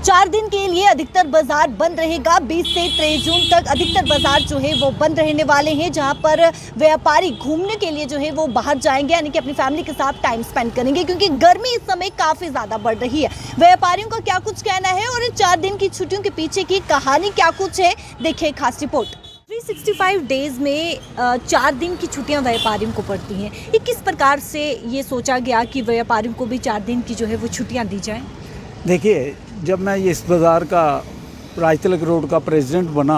4 दिन के लिए अधिकतर बाजार बंद रहेगा। 20 से 23 जून तक अधिकतर बाजार जो है वो बंद रहने वाले हैं, जहां पर व्यापारी घूमने के लिए जो है वो बाहर जाएंगे, यानी कि अपनी फैमिली के साथ टाइम स्पेंड करेंगे, क्योंकि गर्मी इस समय काफ़ी ज़्यादा बढ़ रही है। व्यापारियों का क्या कुछ कहना है और इन 4 दिन की छुट्टियों के पीछे की कहानी क्या कुछ है, देखिए खास रिपोर्ट। 365 डेज में 4 दिन की छुट्टियां व्यापारियों को पड़ती हैं। ये किस प्रकार से ये सोचा गया कि व्यापारियों को भी 4 दिन की जो है वो छुट्टियां दी जाएं? देखिए, जब मैं इस बाज़ार का राजतिलक रोड का प्रेसिडेंट बना,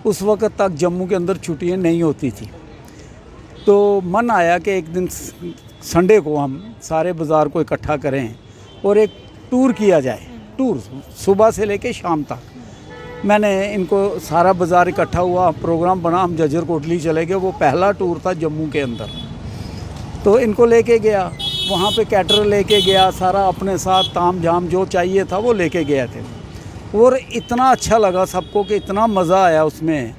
उस वक़्त तक जम्मू के अंदर छुट्टियां नहीं होती थी। तो मन आया कि एक दिन संडे को हम सारे बाज़ार को इकट्ठा करें और एक टूर किया जाए। टूर सुबह से लेके शाम तक। मैंने इनको सारा बाज़ार इकट्ठा हुआ, प्रोग्राम बना, हम जजर कोटली चले गए। वो पहला टूर था जम्मू के अंदर। तो इनको लेके गया, वहाँ पे कैटर लेके गया, सारा अपने साथ ताम झाम जो चाहिए था वो लेके गए थे। और इतना अच्छा लगा सबको कि इतना मज़ा आया उसमें।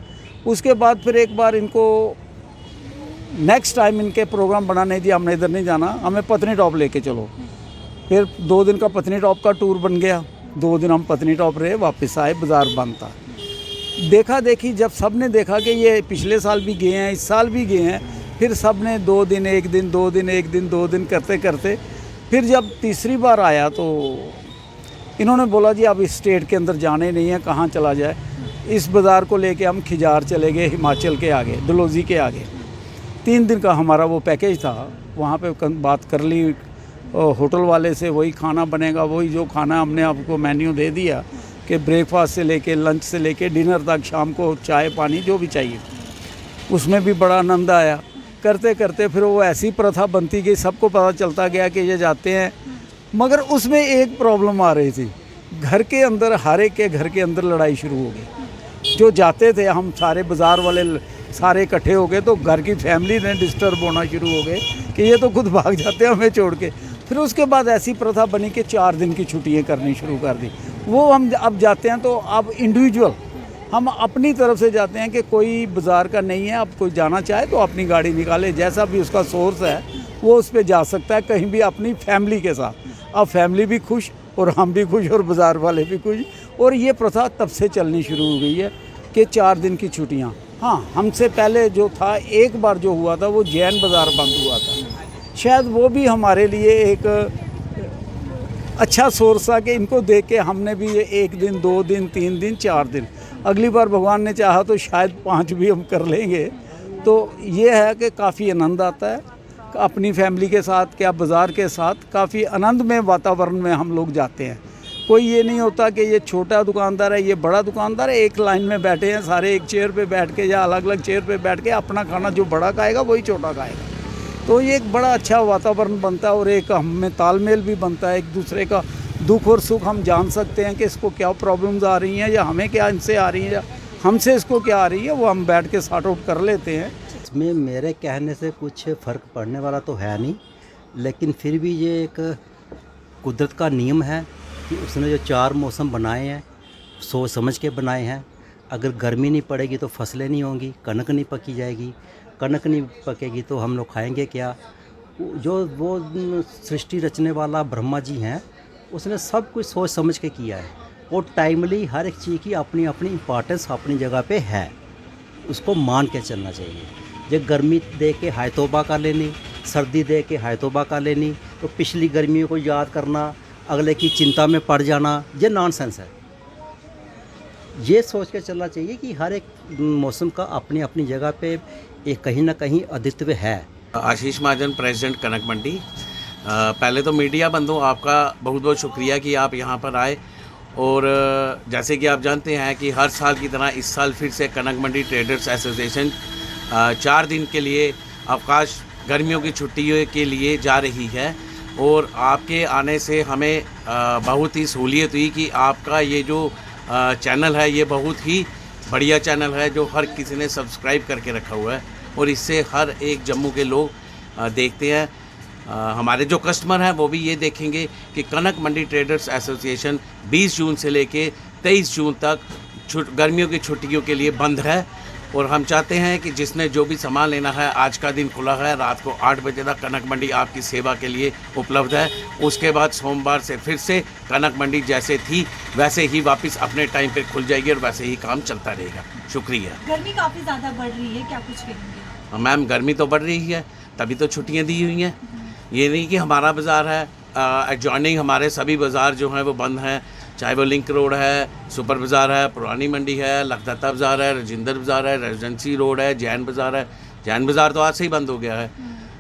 उसके बाद फिर एक बार इनको नेक्स्ट टाइम इनके प्रोग्राम बनाने दिया, हमने इधर नहीं जाना, हमें पत्नीटॉप लेके चलो। फिर 2 दिन का पत्नीटॉप का टूर बन गया। 2 दिन हम पत्नीटॉप रहे, वापस आए, बाज़ार बंद था। देखा देखी जब सब ने देखा कि ये पिछले साल भी गए हैं, इस साल भी गए हैं, फिर सब ने 2 दिन 1 दिन 2 दिन 1 दिन 2 दिन करते करते फिर जब तीसरी बार आया तो इन्होंने बोला जी अब इस स्टेट के अंदर जाने नहीं है, कहाँ चला जाए। इस बाज़ार को लेके हम खिजार चले गए, हिमाचल के आगे, डलहौजी के आगे। 3 दिन का हमारा वो पैकेज था। वहाँ पे बात कर ली होटल वाले से, वही खाना बनेगा, वही जो खाना हमने आपको मेन्यू दे दिया कि ब्रेकफास्ट से लेके लंच से लेके डिनर तक, शाम को चाय पानी जो भी चाहिए। उसमें भी बड़ा आनंद आया। करते करते फिर वो ऐसी प्रथा बनती गई, सबको पता चलता गया कि ये जाते हैं। मगर उसमें एक प्रॉब्लम आ रही थी, घर के अंदर हर एक के घर के अंदर लड़ाई शुरू हो गई। जो जाते थे हम सारे बाज़ार वाले सारे इकट्ठे हो गए, तो घर की फैमिली ने डिस्टर्ब होना शुरू हो गए कि ये तो खुद भाग जाते हैं हमें छोड़ के। फिर उसके बाद ऐसी प्रथा बनी कि 4 दिन की छुट्टियाँ करनी शुरू कर दी। वो हम अब जाते हैं तो अब इंडिविजुअल हम अपनी तरफ से जाते हैं कि कोई बाज़ार का नहीं है, अब कोई जाना चाहे तो अपनी गाड़ी निकाले, जैसा भी उसका सोर्स है वो उस पर जा सकता है, कहीं भी अपनी फैमिली के साथ। अब फैमिली भी खुश और हम भी खुश और बाज़ार वाले भी खुश। और ये प्रथा तब से चलनी शुरू हो गई है कि 4 दिन की छुट्टियाँ। हाँ, हमसे पहले जो था, एक बार जो हुआ था वो जैन बाज़ार बंद हुआ था। शायद वो भी हमारे लिए एक अच्छा सोर्स था कि इनको देख के हमने भी ये 1 दिन 2 दिन 3 दिन 4 दिन, अगली बार भगवान ने चाहा तो शायद 5 भी हम कर लेंगे। तो ये है कि काफ़ी आनंद आता है अपनी फैमिली के साथ, क्या बाज़ार के साथ, काफ़ी आनंदमय वातावरण में हम लोग जाते हैं। कोई ये नहीं होता कि ये छोटा दुकानदार है, ये बड़ा दुकानदार है, एक लाइन में बैठे हैं सारे, एक चेयर पे बैठ के या अलग अलग चेयर पे बैठ के अपना खाना जो बड़ा खाएगा वही छोटा खाएगा। तो ये एक बड़ा अच्छा वातावरण बनता है और एक हमें तालमेल भी बनता है। एक दूसरे का दुख और सुख हम जान सकते हैं कि इसको क्या प्रॉब्लम्स आ रही हैं या हमें क्या इनसे आ रही हैं या हमसे इसको क्या आ रही है, वो हम बैठ के सॉर्ट आउट कर लेते हैं। इसमें मेरे कहने से कुछ फ़र्क पड़ने वाला तो है नहीं, लेकिन फिर भी ये एक कुदरत का नियम है कि उसने जो 4 मौसम बनाए हैं सोच समझ के बनाए हैं। अगर गर्मी नहीं पड़ेगी तो फसलें नहीं होंगी, कनक नहीं पकी जाएगी, कनक नहीं पकेगी तो हम लोग खाएंगे क्या। जो वो सृष्टि रचने वाला ब्रह्मा जी हैं, उसने सब कुछ सोच समझ के किया है और टाइमली हर एक चीज़ की अपनी अपनी इम्पॉर्टेंस अपनी जगह पे है, उसको मान के चलना चाहिए। ये गर्मी दे के हाय तौबा कर लेनी, सर्दी दे के हाय तौबा कर लेनी, तो पिछली गर्मियों को याद करना, अगले की चिंता में पड़ जाना, ये नॉनसेंस है। ये सोच के चलना चाहिए कि हर एक मौसम का अपनी अपनी जगह पे एक कहीं ना कहीं अद्वित्व है। आशीष महाजन, प्रेसिडेंट कनक मंडी। पहले तो मीडिया बंधु आपका बहुत बहुत शुक्रिया कि आप यहाँ पर आए। और जैसे कि आप जानते हैं कि हर साल की तरह इस साल फिर से कनक मंडी ट्रेडर्स एसोसिएशन 4 दिन के लिए अवकाश, गर्मियों की छुट्टियों के लिए जा रही है। और आपके आने से हमें बहुत ही सहूलियत हुई कि आपका ये जो चैनल है ये बहुत ही बढ़िया चैनल है, जो हर किसी ने सब्सक्राइब करके रखा हुआ है और इससे हर एक जम्मू के लोग देखते हैं। हमारे जो कस्टमर हैं वो भी ये देखेंगे कि कनक मंडी ट्रेडर्स एसोसिएशन 20 जून से लेके 23 जून तक गर्मियों की छुट्टियों के लिए बंद है। और हम चाहते हैं कि जिसने जो भी सामान लेना है, आज का दिन खुला है, रात को 8 बजे तक कनक मंडी आपकी सेवा के लिए उपलब्ध है। उसके बाद सोमवार से फिर से कनक मंडी जैसे थी वैसे ही वापस अपने टाइम पे खुल जाएगी और वैसे ही काम चलता रहेगा। शुक्रिया। गर्मी काफ़ी ज़्यादा बढ़ रही है, क्या कुछ कहेंगे? मैम, गर्मी तो बढ़ रही है, तभी तो छुट्टियां दी हुई हैं। ये नहीं कि हमारा बाज़ार है, एडजॉइनिंग हमारे सभी बाज़ार जो हैं वो बंद हैं, चाहे वो लिंक रोड है, सुपर बाज़ार है, पुरानी मंडी है, लखदत्ता बाज़ार है, राजेंद्र बाज़ार है, रेजिडेंसी रोड है, जैन बाज़ार है। जैन बाज़ार तो आज से ही बंद हो गया है।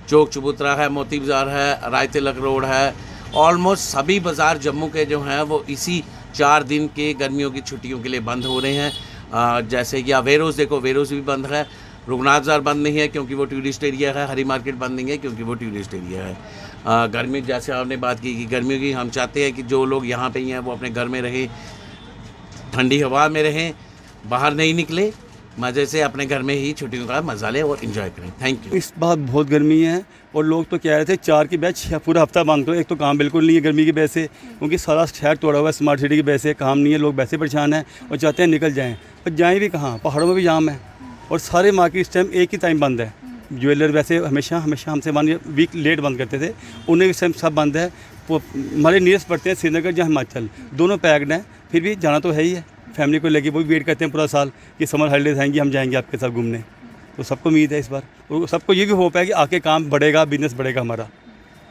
चौक चबूतरा है, मोती बाज़ार है, राय तिलक रोड है। ऑलमोस्ट सभी बाज़ार जम्मू के जो हैं वो इसी 4 दिन के गर्मियों की छुट्टियों के लिए बंद हो रहे हैं। जैसे कि आप वेरोज़ देखो, वेरोज़ भी बंद है। रघुनाथ बाज़ार बंद नहीं है क्योंकि वो टूरिस्ट एरिया है। हरी मार्केट बंद नहीं है क्योंकि वो टूरिस्ट एरिया है। गर्मी, जैसे आपने बात की कि गर्मियों की, हम चाहते हैं कि जो लोग यहाँ पे ही हैं वो अपने घर में रहें, ठंडी हवा में रहें, बाहर नहीं निकले, मज़े से अपने घर में ही छुट्टियों का मज़ा लें और इन्जॉय करें। Thank you. इस बार बहुत गर्मी है और लोग तो कह रहे थे 4 की बैच पूरा हफ्ता बंद करो। एक तो काम बिल्कुल नहीं है गर्मी की वजह से, क्योंकि सारा शहर तोड़ा हुआ है स्मार्ट सिटी की वजह से। काम नहीं है, लोग वैसे परेशान हैं और चाहते हैं निकल जाएँ, पर जाएँ भी कहाँ? पहाड़ों में भी जाम है और सारे मार्केट इस टाइम एक ही टाइम बंद है। ज्वेलर वैसे हमेशा हमसे मान वीक लेट बंद करते थे, उन्हें इस टाइम सब बंद है। वो हमारे नियरेस्ट पड़ते हैं श्रीनगर या हिमाचल, दोनों पैक्ड हैं, फिर भी जाना तो है ही है। फैमिली को लेके वो भी वेट करते हैं पूरा साल कि समर हॉलीडेज आएंगी, हम जाएंगे आपके साथ घूमने। तो सबको उम्मीद है इस बार, और सबको ये भी होप है कि आके काम बढ़ेगा, बिजनेस बढ़ेगा हमारा,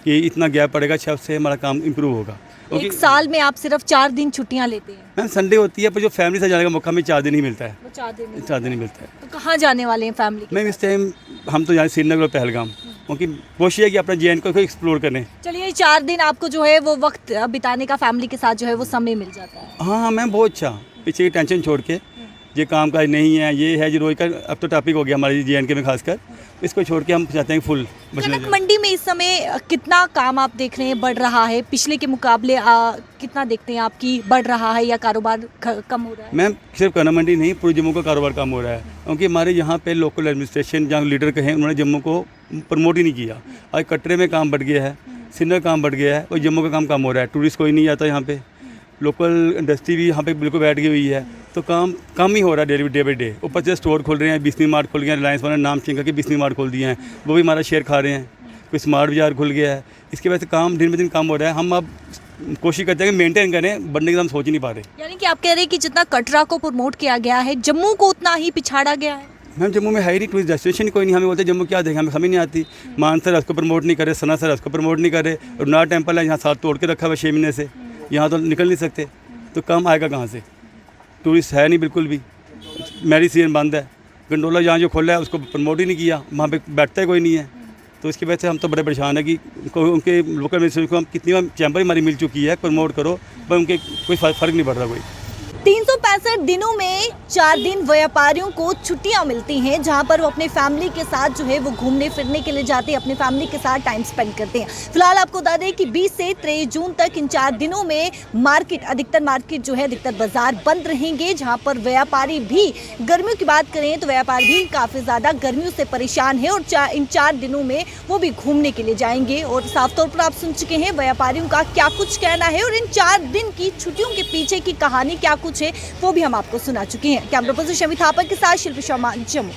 कि इतना गैप पड़ेगा, छत से हमारा काम इम्प्रूव होगा। एक साल में आप सिर्फ 4 दिन छुट्टियाँ लेते हैं? मैम, संडे होती है, पर जो फैमिली से जाने का मौका हमें 4 दिन ही मिलता है। वो 4 दिन 4 दिन ही मिलता है। तो कहाँ जाने वाले हैं फैमिली के? मैम, इस टाइम हम तो जाए श्रीनगर और पहलगाम, क्योंकि कोशिश है कि अपने JN को एक्सप्लोर करें। चलिए, ये 4 दिन आपको जो है वो वक्त बिताने का फैमिली के साथ जो है वो समय मिल जाता है। हाँ मैम, बहुत अच्छा। पीछे की टेंशन छोड़ के, ये काम काज नहीं है, ये है जो रोज का अब तो टॉपिक हो गया हमारे JNK में खासकर, इसको छोड़ के हम चाहते हैं फुल बचने कनक मंडी में इस समय कितना काम आप देख रहे हैं बढ़ रहा है? पिछले के मुकाबले कितना देखते हैं आपकी बढ़ रहा है या कारोबार कम हो रहा है? मैम, सिर्फ कनक मंडी नहीं, पूरे जम्मू का कारोबार कम हो रहा है, क्योंकि हमारे यहाँ पे लोकल एडमिनिस्ट्रेशन जहाँ लीडर कहें, उन्होंने जम्मू को प्रमोट ही नहीं किया। आज कटरे में काम बढ़ गया है, श्रीनगर काम बढ़ गया है और जम्मू का काम कम हो रहा है। टूरिस्ट कोई नहीं आता यहाँ पे, लोकल इंडस्ट्री भी यहाँ पे बिल्कुल बैठ गई हुई है, तो काम कम ही हो रहा है डे बाई डे। ऊपर से स्टोर खोल रहे हैं, बिस्नी मार्ट खोल गए हैं, रिलायंस वाले नाम चेंज करके बिस्नी मार्ट खोल दिए हैं, वो भी हमारा शेयर खा रहे हैं। कोई स्मार्ट बाजार खुल गया है, इसकी वजह से काम दिन ब दिन कम हो रहा है। हम अब कोशिश करते हैं कि मेंटेन करें, बढ़ने की हम सोच ही नहीं पा रहे। यानी कि आप कह रहे हैं कि जितना कटरा को प्रमोट किया गया है, जम्मू को उतना ही पिछाड़ा गया है? मैम, जम्मू में है ही नहीं टूरिस्ट डेस्टिनेशन कोई नहीं। हमें बोलते जम्मू क्या देखें, हमें समझ नहीं आती। मानसर उसको प्रमोट नहीं करे, सनासर उसको प्रमोट नहीं करे, रुनार टेम्पल है यहाँ साथ तोड़ के रखा हुआ 6 महीने से, यहाँ तो निकल नहीं सकते, तो काम आएगा कहाँ से? टूरिस्ट है नहीं बिल्कुल भी। मैरिज सीजन बंद है, गंडोला जहाँ जो खोला है उसको प्रमोट ही नहीं किया, वहाँ पे बैठता ही कोई नहीं है। तो इसकी वजह से हम तो बड़े परेशान है कि उनके लोकल एडमिनिस्ट्रेशन को हम कितनी बार चैम्बर हमारी मिल चुकी है, प्रमोट करो, पर उनके कोई फ़र्क नहीं पड़ रहा कोई। 365 दिनों में 4 दिन व्यापारियों को छुट्टियां मिलती हैं, जहां पर वो अपने फैमिली के साथ जो है वो घूमने फिरने के लिए जाते हैं, अपने फैमिली के साथ टाइम स्पेंड करते हैं। फिलहाल आपको बता दें कि 20 से 23 जून तक इन 4 दिनों में अधिकतर मार्केट जो है, अधिकतर बाजार बंद रहेंगे, जहां पर व्यापारी भी, गर्मियों की बात करें तो व्यापारी भी काफ़ी ज़्यादा गर्मियों से परेशान है और इन 4 दिनों में वो भी घूमने के लिए जाएंगे। और साफ तौर पर आप सुन चुके हैं व्यापारियों का क्या कुछ कहना है और इन 4 दिन की छुट्टियों के पीछे की कहानी क्या कुछ है, वो भी हम आपको सुना चुके हैं। कैमरा पर्सन शमी थापर के साथ शिल्पी शर्मा, जम्मू।